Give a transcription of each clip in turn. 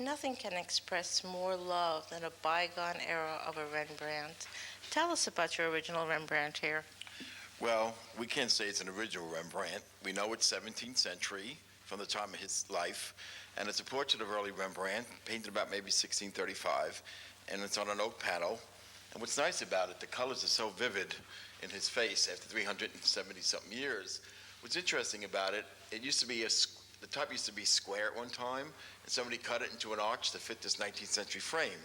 Nothing can express more love than a bygone era of a Rembrandt. Tell us about your original Rembrandt here. Well, we can't say it's an original Rembrandt. We know it's 17th century from the time of his life, and it's a portrait of early Rembrandt, painted about maybe 1635, and it's on an oak panel. And what's nice about it, the colors are so vivid in his face after 370 something years. What's interesting about it, it used to be the top used to be square at one time, and somebody cut it into an arch to fit this 19th century frame.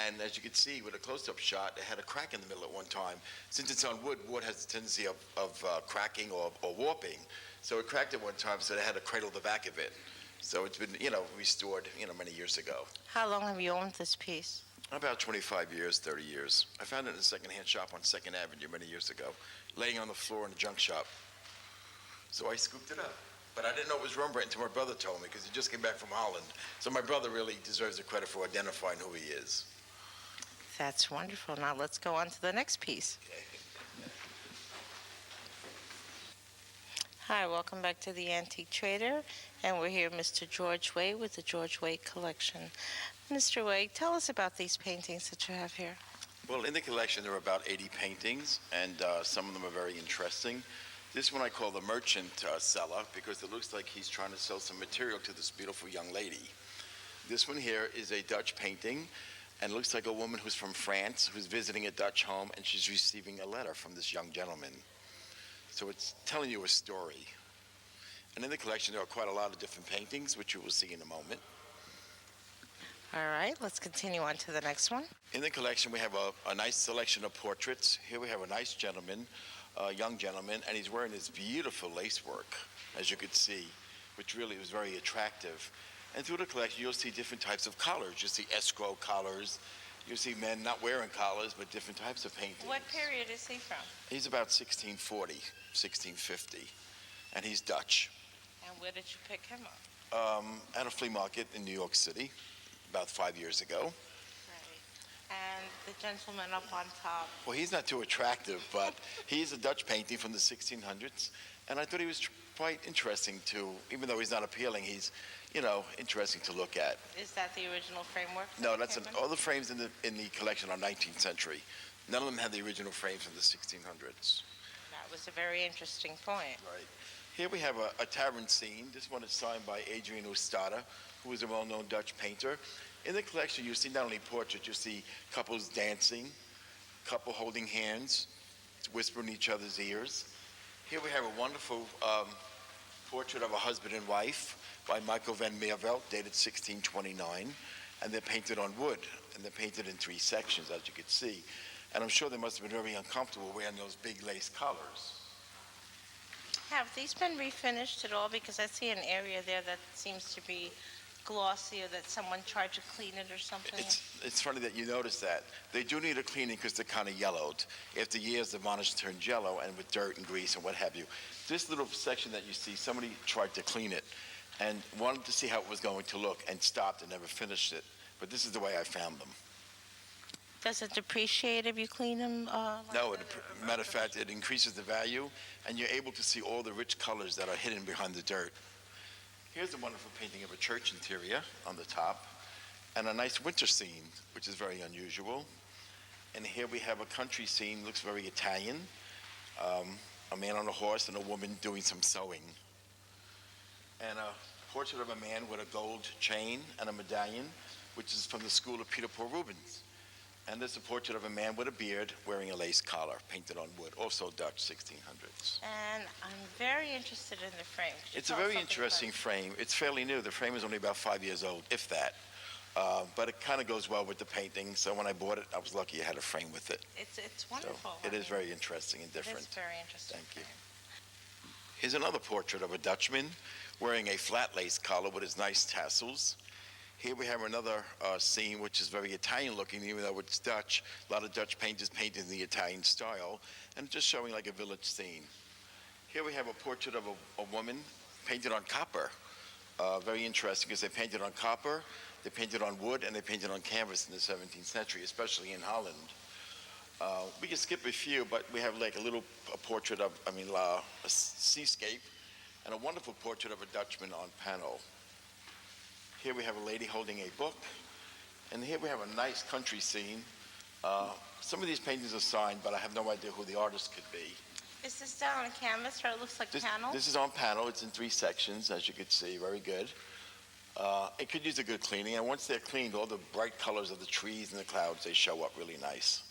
And as you can see with a close-up shot, it had a crack in the middle at one time. Since it's on wood, wood has a tendency of cracking or warping. So it cracked at one time, so they had to cradle the back of it. So it's been, restored, many years ago. How long have you owned this piece? About 25 years, 30 years. I found it in a secondhand shop on 2nd Avenue many years ago, laying on the floor in a junk shop. So I scooped it up. But I didn't know it was Rembrandt until my brother told me, because he just came back from Holland. So my brother really deserves the credit for identifying who he is. That's wonderful. Now let's go on to the next piece. Hi, welcome back to the Antique Trader, and we're here with Mr. George Way with the George Way Collection. Mr. Way, tell us about these paintings that you have here. Well, in the collection there are about 80 paintings, and some of them are very interesting. This one I call the merchant seller, because it looks like he's trying to sell some material to this beautiful young lady. This one here is a Dutch painting, and it looks like a woman who's from France who's visiting a Dutch home, and she's receiving a letter from this young gentleman. So it's telling you a story. And in the collection there are quite a lot of different paintings, which you will see in a moment. All right, let's continue on to the next one. In the collection we have a nice selection of portraits. Here we have a nice gentleman, a young gentleman, and he's wearing this beautiful lace work, as you could see, which really was very attractive. And through the collection, you'll see different types of collars. You'll see escrow collars. You'll see men not wearing collars, but different types of paintings. What period is he from? He's about 1640, 1650, and he's Dutch. And where did you pick him up? At a flea market in New York City about 5 years ago. Right. And the gentleman up on top. Well, he's not too attractive, but he's a Dutch painting from the 1600s, and I thought he was quite interesting too. Even though he's not appealing, he's, interesting to look at. Is that the original framework? No, all the frames in the collection are 19th century. None of them have the original frames from the 1600s. That was a very interesting point. Right. Here we have a tavern scene. This one is signed by Adrian Oostada, who is a well-known Dutch painter. In the collection, you see not only portraits, you see couples dancing, couple holding hands, whispering each other's ears. Here we have a wonderful portrait of a husband and wife by Michael van Meervelt, dated 1629, and they're painted on wood, and they're painted in 3 sections, as you can see. And I'm sure they must have been very uncomfortable wearing those big lace collars. Have these been refinished at all? Because I see an area there that seems to be glossy, or that someone tried to clean it or something. It's funny that you notice that. They do need a cleaning because they're kind of yellowed. After years, the varnish turned yellow, and with dirt and grease and what have you. This little section that you see, somebody tried to clean it and wanted to see how it was going to look and stopped and never finished it. But this is the way I found them. Does it depreciate if you clean them? No, matter of fact, it increases the value, and you're able to see all the rich colors that are hidden behind the dirt. Here's a wonderful painting of a church interior on the top, and a nice winter scene, which is very unusual. And here we have a country scene, looks very Italian. A man on a horse and a woman doing some sewing. And a portrait of a man with a gold chain and a medallion, which is from the school of Peter Paul Rubens. And there's a portrait of a man with a beard wearing a lace collar, painted on wood, also Dutch, 1600s. And I'm very interested in the frame. It's a very interesting frame. It's fairly new. The frame is only about 5 years old, if that. But it kind of goes well with the painting, so when I bought it, I was lucky I had a frame with it. It's wonderful. So it is very interesting and different. It is very interesting. Thank you. Here's another portrait of a Dutchman wearing a flat lace collar with his nice tassels. Here we have another scene which is very Italian looking, even though it's Dutch. A lot of Dutch painters painted in the Italian style, and just showing like a village scene. Here we have a portrait of a woman painted on copper. Very interesting because they painted on copper, they painted on wood, and they painted on canvas in the 17th century, especially in Holland. We can skip a few, but we have like a portrait of, a seascape, and a wonderful portrait of a Dutchman on panel. Here we have a lady holding a book. And here we have a nice country scene. Some of these paintings are signed, but I have no idea who the artist could be. Is this done on canvas or it looks like panel? This is on panel. It's in 3 sections, as you can see. Very good. It could use a good cleaning, and once they're cleaned, all the bright colors of the trees and the clouds, they show up really nice.